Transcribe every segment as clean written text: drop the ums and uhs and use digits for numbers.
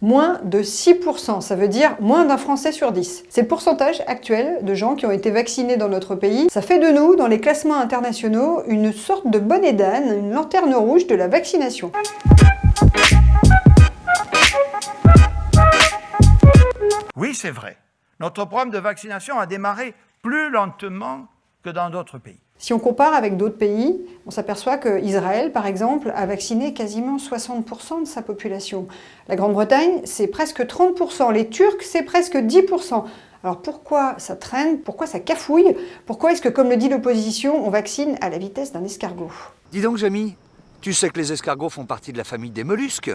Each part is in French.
Moins de 6%, ça veut dire moins d'un Français sur 10. C'est le pourcentage actuel de gens qui ont été vaccinés dans notre pays. Ça fait de nous, dans les classements internationaux, une sorte de bonnet d'âne, une lanterne rouge de la vaccination. Oui, c'est vrai. Notre programme de vaccination a démarré plus lentement que dans d'autres pays. Si on compare avec d'autres pays, on s'aperçoit qu'Israël, par exemple, a vacciné quasiment 60% de sa population. La Grande-Bretagne, c'est presque 30%. Les Turcs, c'est presque 10%. Alors pourquoi ça traîne? Pourquoi ça cafouille? Pourquoi est-ce que, comme le dit l'opposition, on vaccine à la vitesse d'un escargot? Dis donc, Jamy, tu sais que les escargots font partie de la famille des mollusques?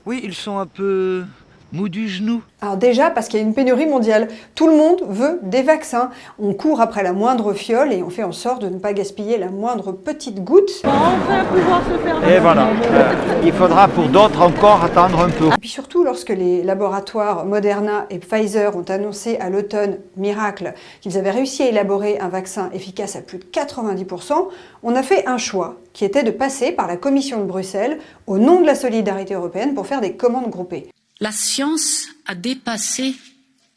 Oui, ils sont un peu mous du genou. Alors déjà, parce qu'il y a une pénurie mondiale. Tout le monde veut des vaccins. On court après la moindre fiole et on fait en sorte de ne pas gaspiller la moindre petite goutte. Enfin pouvoir se faire Et voilà, il faudra pour d'autres encore attendre un peu. Et puis surtout, lorsque les laboratoires Moderna et Pfizer ont annoncé à l'automne, miracle, qu'ils avaient réussi à élaborer un vaccin efficace à plus de 90%, on a fait un choix qui était de passer par la Commission de Bruxelles au nom de la solidarité européenne pour faire des commandes groupées. La science a dépassé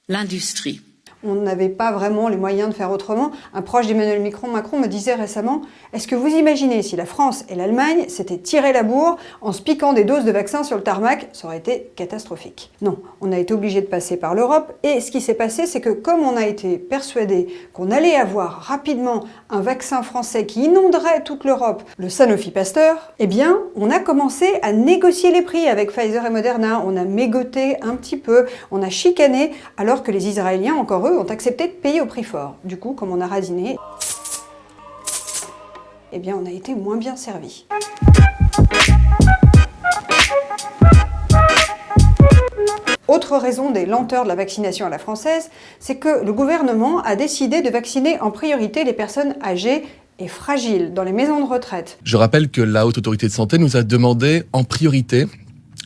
l'industrie. On n'avait pas vraiment les moyens de faire autrement. Un proche d'Emmanuel Macron me disait récemment « Est-ce que vous imaginez si la France et l'Allemagne s'étaient tiré la bourre en se piquant des doses de vaccins sur le tarmac? Ça aurait été catastrophique. » Non, on a été obligé de passer par l'Europe et ce qui s'est passé, c'est que comme on a été persuadé qu'on allait avoir rapidement un vaccin français qui inonderait toute l'Europe, le Sanofi Pasteur, eh bien, on a commencé à négocier les prix avec Pfizer et Moderna. On a mégoté un petit peu, on a chicané, alors que les Israéliens, encore eux, ont accepté de payer au prix fort. Du coup, comme on a radiné, eh bien, on a été moins bien servi. Autre raison des lenteurs de la vaccination à la française, c'est que le gouvernement a décidé de vacciner en priorité les personnes âgées et fragiles dans les maisons de retraite. Je rappelle que la Haute Autorité de Santé nous a demandé en priorité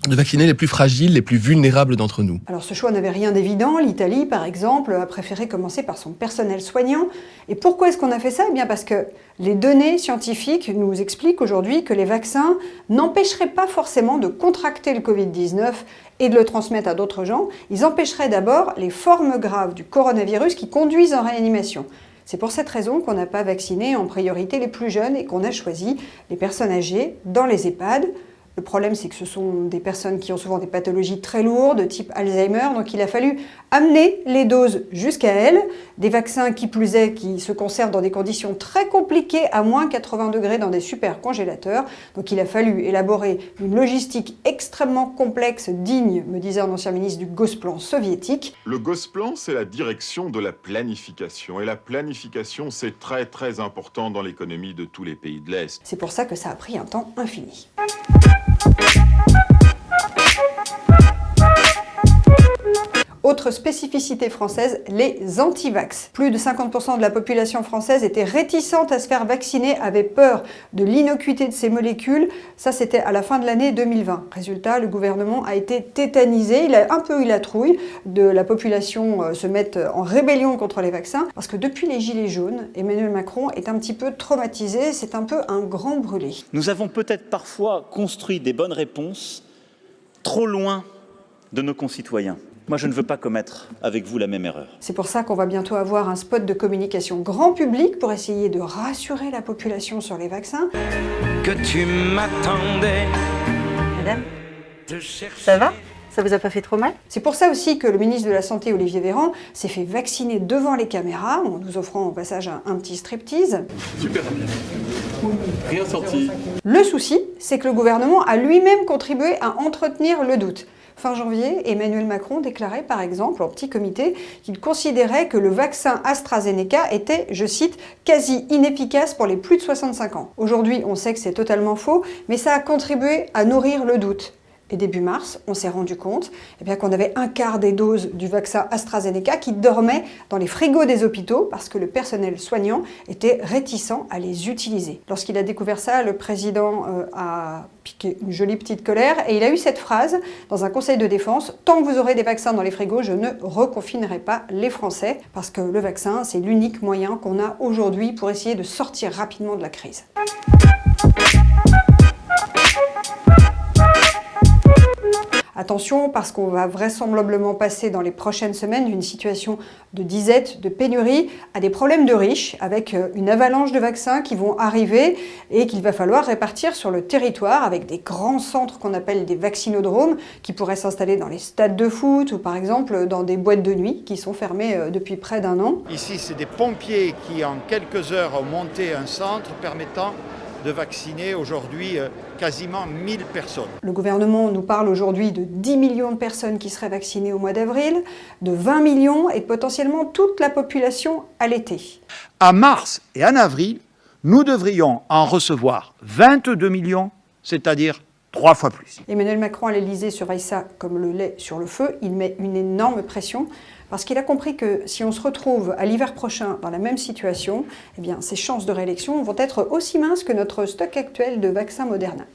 de vacciner les plus fragiles, les plus vulnérables d'entre nous. Alors ce choix n'avait rien d'évident. L'Italie, par exemple, a préféré commencer par son personnel soignant. Et pourquoi est-ce qu'on a fait ça? Eh bien parce que les données scientifiques nous expliquent aujourd'hui que les vaccins n'empêcheraient pas forcément de contracter le Covid-19 et de le transmettre à d'autres gens. Ils empêcheraient d'abord les formes graves du coronavirus qui conduisent en réanimation. C'est pour cette raison qu'on n'a pas vacciné en priorité les plus jeunes et qu'on a choisi les personnes âgées dans les EHPAD. Le problème, c'est que ce sont des personnes qui ont souvent des pathologies très lourdes, type Alzheimer, donc il a fallu amener les doses jusqu'à elles. Des vaccins qui plus est, qui se conservent dans des conditions très compliquées, à moins 80 degrés dans des super congélateurs. Donc il a fallu élaborer une logistique extrêmement complexe, digne, me disait un ancien ministre, du Gosplan soviétique. Le Gosplan, c'est la direction de la planification. Et la planification, c'est très très important dans l'économie de tous les pays de l'Est. C'est pour ça que ça a pris un temps infini. Autre spécificité française, les anti-vax. Plus de 50% de la population française était réticente à se faire vacciner, avait peur de l'innocuité de ces molécules. Ça, c'était à la fin de l'année 2020. Résultat, le gouvernement a été tétanisé. Il a un peu eu la trouille de la population se mettre en rébellion contre les vaccins. Parce que depuis les Gilets jaunes, Emmanuel Macron est un petit peu traumatisé. C'est un peu un grand brûlé. Nous avons peut-être parfois construit des bonnes réponses trop loin de nos concitoyens. Moi, je ne veux pas commettre avec vous la même erreur. C'est pour ça qu'on va bientôt avoir un spot de communication grand public pour essayer de rassurer la population sur les vaccins. Que tu m'attendais. Madame, ça va? Ça vous a pas fait trop mal? C'est pour ça aussi que le ministre de la Santé, Olivier Véran, s'est fait vacciner devant les caméras, en nous offrant au passage un petit striptease. Super, rien sorti. Le souci, c'est que le gouvernement a lui-même contribué à entretenir le doute. Fin janvier, Emmanuel Macron déclarait par exemple en petit comité qu'il considérait que le vaccin AstraZeneca était, je cite, quasi inefficace pour les plus de 65 ans. Aujourd'hui, on sait que c'est totalement faux, mais ça a contribué à nourrir le doute. Et début mars, on s'est rendu compte qu'on avait un quart des doses du vaccin AstraZeneca qui dormaient dans les frigos des hôpitaux parce que le personnel soignant était réticent à les utiliser. Lorsqu'il a découvert ça, le président a piqué une jolie petite colère et il a eu cette phrase dans un conseil de défense: « Tant que vous aurez des vaccins dans les frigos, je ne reconfinerai pas les Français » parce que le vaccin, c'est l'unique moyen qu'on a aujourd'hui pour essayer de sortir rapidement de la crise. Attention, parce qu'on va vraisemblablement passer dans les prochaines semaines d'une situation de disette, de pénurie, à des problèmes de riches, avec une avalanche de vaccins qui vont arriver et qu'il va falloir répartir sur le territoire avec des grands centres qu'on appelle des vaccinodromes qui pourraient s'installer dans les stades de foot ou par exemple dans des boîtes de nuit qui sont fermées depuis près d'1 an. Ici, c'est des pompiers qui, en quelques heures, ont monté un centre permettant de vacciner aujourd'hui quasiment 1000 personnes. Le gouvernement nous parle aujourd'hui de 10 millions de personnes qui seraient vaccinées au mois d'avril, de 20 millions et potentiellement toute la population à l'été. En mars et en avril, nous devrions en recevoir 22 millions, c'est-à-dire 3 fois plus. Emmanuel Macron à l'Elysée surveille ça comme le lait sur le feu. Il met une énorme pression parce qu'il a compris que si on se retrouve à l'hiver prochain dans la même situation, eh bien, ses chances de réélection vont être aussi minces que notre stock actuel de vaccins Moderna.